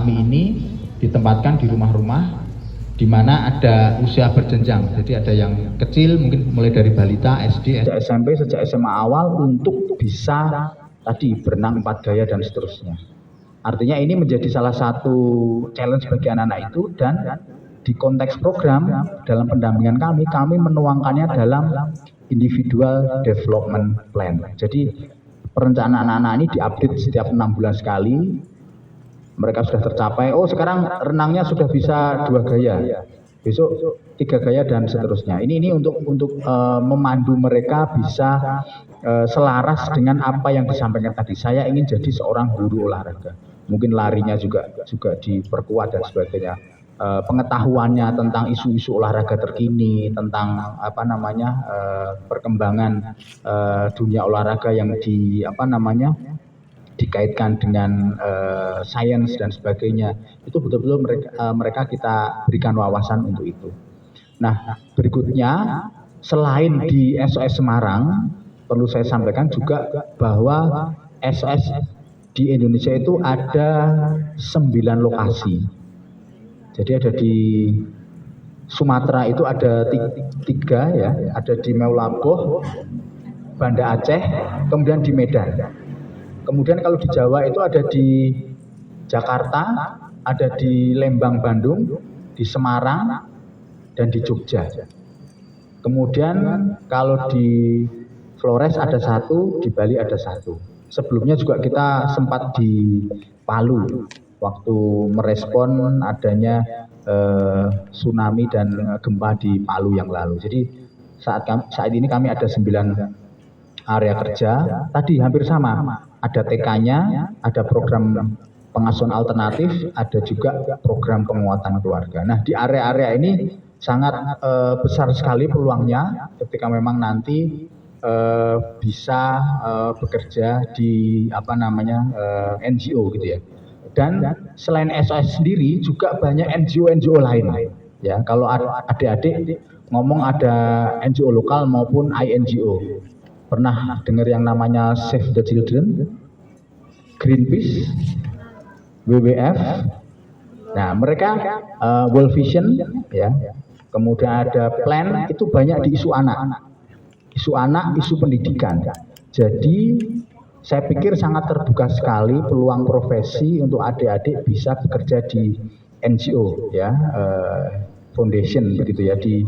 kami ini ditempatkan di rumah-rumah di mana ada usia berjenjang. Jadi ada yang kecil, mungkin mulai dari balita, SD, SMP, sejak SMA awal untuk bisa tadi berenang 4 gaya dan seterusnya. Artinya ini menjadi salah satu challenge bagi anak-anak itu, dan di konteks program dalam pendampingan kami menuangkannya dalam individual development plan. Jadi perencanaan anak-anak ini diupdate setiap 6 bulan sekali. Mereka sudah tercapai, oh sekarang renangnya sudah bisa 2 gaya, besok 3 gaya dan seterusnya. Ini untuk memandu mereka bisa selaras dengan apa yang disampaikan tadi. Saya ingin jadi seorang guru olahraga. Mungkin larinya juga diperkuat dan sebagainya. Pengetahuannya tentang isu-isu olahraga terkini, tentang perkembangan dunia olahraga yang dikaitkan dengan sains dan sebagainya, itu betul-betul mereka kita berikan wawasan untuk itu. Nah, berikutnya selain di SOS Semarang, perlu saya sampaikan juga bahwa SOS di Indonesia itu ada 9 lokasi. Jadi ada di Sumatera itu ada 3 ya, ada di Meulaboh, Banda Aceh, kemudian di Medan. Kemudian kalau di Jawa itu ada di Jakarta, ada di Lembang, Bandung, di Semarang, dan di Jogja. Kemudian kalau di Flores ada 1, di Bali ada 1. Sebelumnya juga kita sempat di Palu, waktu merespon adanya tsunami dan gempa di Palu yang lalu. Jadi saat ini kami ada 9 area kerja, tadi hampir sama. Ada TK-nya, ada program pengasuhan alternatif, ada juga program penguatan keluarga. Nah, di area-area ini sangat besar sekali peluangnya ketika memang nanti bisa bekerja di NGO gitu ya. Dan selain SOS sendiri juga banyak NGO lain. Ya, kalau adik-adik ngomong ada NGO lokal maupun INGO. Pernah dengar yang namanya Save the Children, Greenpeace, WWF. Nah, mereka World Vision ya. Kemudian ada Plan, itu banyak di isu anak, isu pendidikan. Jadi saya pikir sangat terbuka sekali peluang profesi untuk adik-adik bisa bekerja di NGO ya, foundation begitu ya, di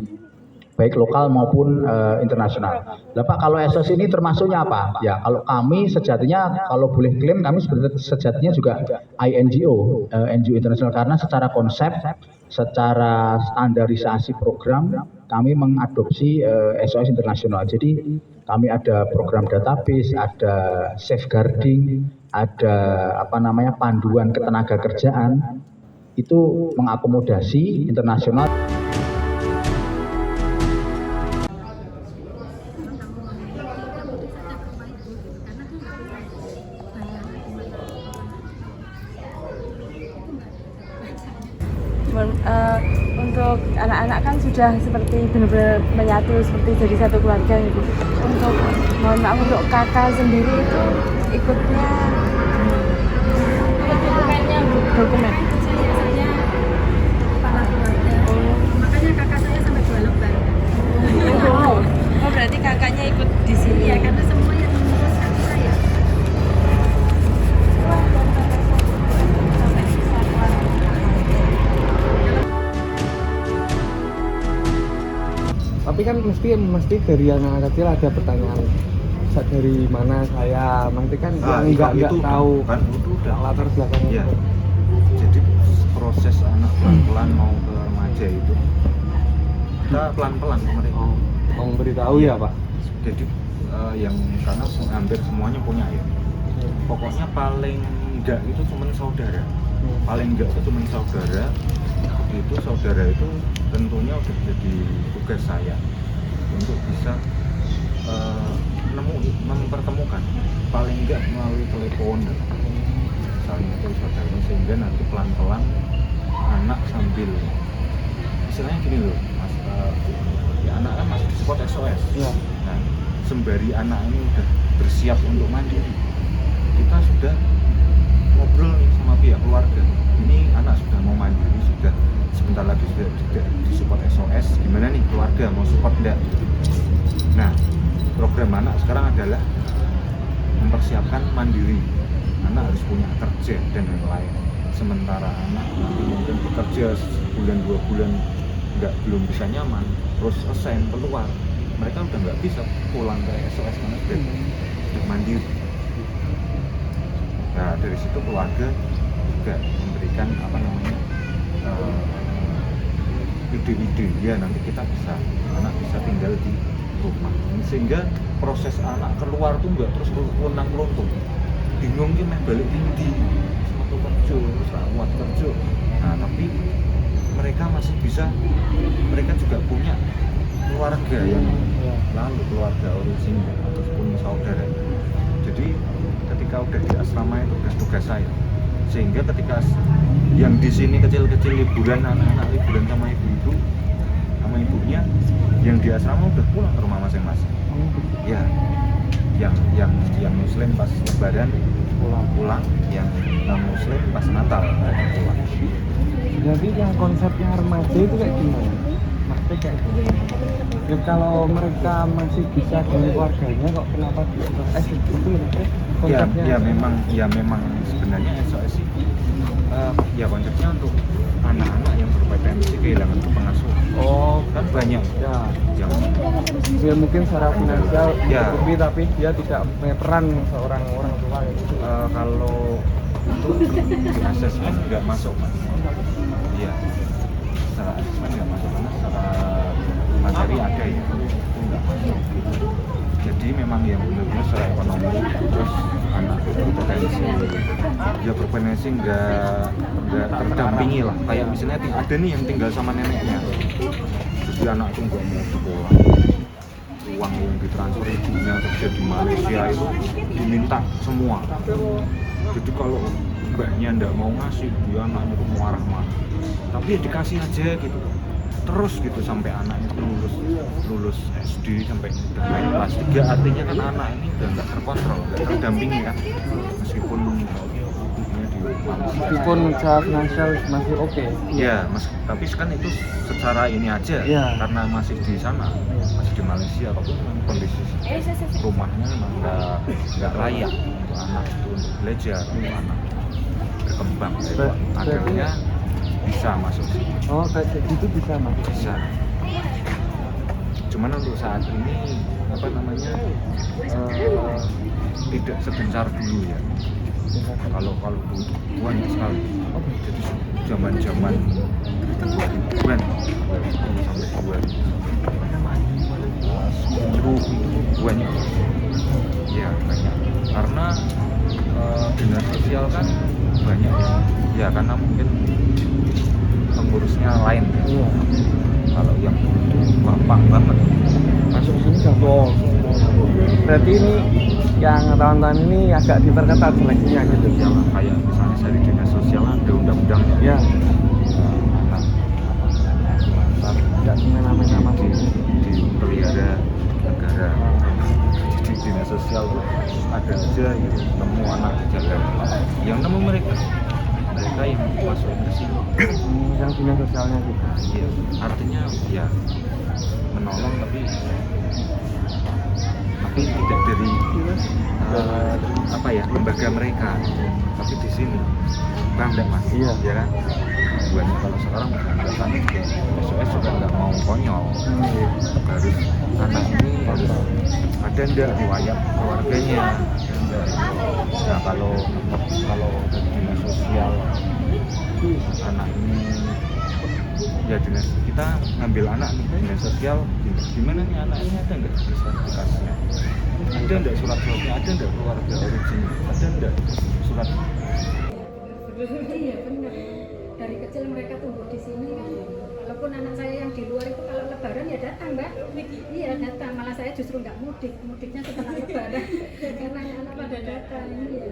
baik lokal maupun internasional. Lah Pak, kalau SOS ini termasuknya apa? Ya, kalau kami sejatinya, kalau boleh klaim, kami sejatinya juga INGO, NGO internasional, karena secara konsep, secara standarisasi program, kami mengadopsi SOS internasional. Jadi kami ada program database, ada safeguarding, ada panduan ketenaga kerjaan, itu mengakomodasi internasional. Untuk anak-anak kan sudah seperti benar-benar menyatu, seperti jadi satu keluarga gitu. Untuk mohon maaf, untuk kakak sendiri itu ikutnya dokumen. Saya kepala keluarga, makanya kakak saya sampai 2 lembar. Oh, berarti kakaknya ikut di sini ya, karena semua yang mengurus kakak saya. Tapi kan mesti dari anak kecil ada pertanyaan, dari mana saya, nanti kan yang nggak tahu kan itu udah latar belakangnya. Ya. Jadi proses anak pelan-pelan mau ke remaja itu kita pelan-pelan mereka memberitahu ya Pak. Jadi yang karena hampir semuanya punya ya. Pokoknya paling enggak itu cuma saudara. Paling enggak itu cuma saudara. Itu saudara itu tentunya udah jadi tugas saya untuk bisa mempertemukan, paling enggak melalui telepon misalnya itu saudara, sehingga nanti pelan-pelan anak sambil istilahnya gini loh mas, ya anak kan masih di support SOS ya. Nah, sembari anak ini udah bersiap untuk mandiri, kita sudah ngobrol nih sama pihak keluarga. ini anak sudah mau mandiri, sudah sebentar lagi sudah disupport SOS, gimana nih keluarga mau support enggak? Nah, program anak sekarang adalah mempersiapkan mandiri. Anak harus punya kerja dan lain-lain. Sementara anak nanti mungkin bekerja sebulan 2 bulan belum bisa nyaman, terus resign keluar, mereka udah nggak bisa pulang ke SOS karena sudah mandiri. Nah, dari situ keluarga juga memberikan ide-ide, ya nanti kita bisa, anak bisa tinggal di rumah, sehingga proses anak keluar tuh nggak terus lunang-luntung, bingung ki meh balik tinggi satu kerja terus kuat kerja. Nah, tapi mereka masih bisa, mereka juga punya keluarga yang lalu keluarga orisinil ataupun saudara. Jadi ketika udah di asrama itu udah tugas saya, sehingga ketika yang di sini kecil-kecil liburan, anak-anak liburan sama ibu-ibu sama ibunya, yang di asrama udah pulang ke rumah masing-masing. Ya, yang muslim pas lebaran pulang, yang non muslim pas Natal mereka pulang. Jadi yang konsepnya remaja itu kayak gimana? Maksudnya kayak ya, kalau mereka masih bisa dengan keluarganya kok kenapa di SOS itu konsepnya? Ya memang sebenarnya SOS sih ya konsepnya untuk anak-anak yang berpotensi kehilangan pengasuh. Oh, Kan banyak ya. yang Dia mungkin secara finansial Ya. mencukupi tapi dia tidak punya peran seorang orang tua gitu. kalau itu di asesmen nggak masuk, Mas. Iya, secara asesmen nggak masuk karena secara materi ada ya, itu nggak masuk. Jadi memang yang benar-benar secara ekonomi, terus anak berpotensi nggak terdampingi lah. Kayak misalnya ada nih yang tinggal sama neneknya, jadi anak itu nggak mau sekolah, uang yang ditransfer ibunya kerja di Malaysia itu diminta semua. Jadi kalau mbaknya nggak mau ngasih, dia anaknya tuh marah-marah, tapi ya dikasih aja gitu terus gitu sampai anaknya tuh lulus SD sampai udah naik kelas 3. Artinya kan anak ini udah nggak terkontrol, nggak terdampingi kan, meskipun ibunya di Malaysia. Meskipun secara finansial masih oke. Ya, tapi kan itu secara ini aja, Ya. karena masih di sana, masih di Malaysia, apapun memang kondisi rumahnya memang nggak layak untuk anak itu untuk belajar, untuk anak berkembang. Akhirnya bisa masuk sini. Oh, kayak gitu bisa masuk. Bisa. Cuman untuk saat ini tidak segencar dulu ya. Kalau dulu banyak sekali. Jadi zaman-zaman 2000-an sampai 2010 itu banyak. Ya banyak. Karena dinas sosial kan banyak ya karena mungkin pengurusnya lain ya. Iya. Kalau yang gampang banget Masuk sini gampang. Berarti ini yang tahun-tahun ini agak diperketat seleksinya gitu. ya kayak misalnya dari dinas sosial ada undang-undangnya Ya, anak lantar tidak semena-mena masuk. dipelihara negara. Di dinas sosial tuh ada aja gitu nemu anak jaga yang nemu mereka yang masukin ke sini. Yang dinas sosialnya gitu. Iya, artinya ya menolong tapi tidak dari lembaga mereka, tapi di sini bang dan mas. Iya. Ya kan banyak kalau sekarang kan SOS juga nggak mau konyol, harus anak ini harus ada ndak riwayat keluarganya, ada ndak. Nah kalau dari dinas sosial anak ini ya dinas kita ngambil anak nih dinas sosial gimana nih anak ini ada nggak sertifikasinya, ada nggak surat suratnya, ada nggak keluarga original, ada nggak surat. Iya benar. Dari kecil mereka tumbuh di sini kan. Walaupun anak saya yang di luar itu kalau lebaran ya datang, Mbak. Iya datang. Malah saya justru nggak mudik. Mudiknya setelah lebaran. Karena anak-anak pada datang. Iya.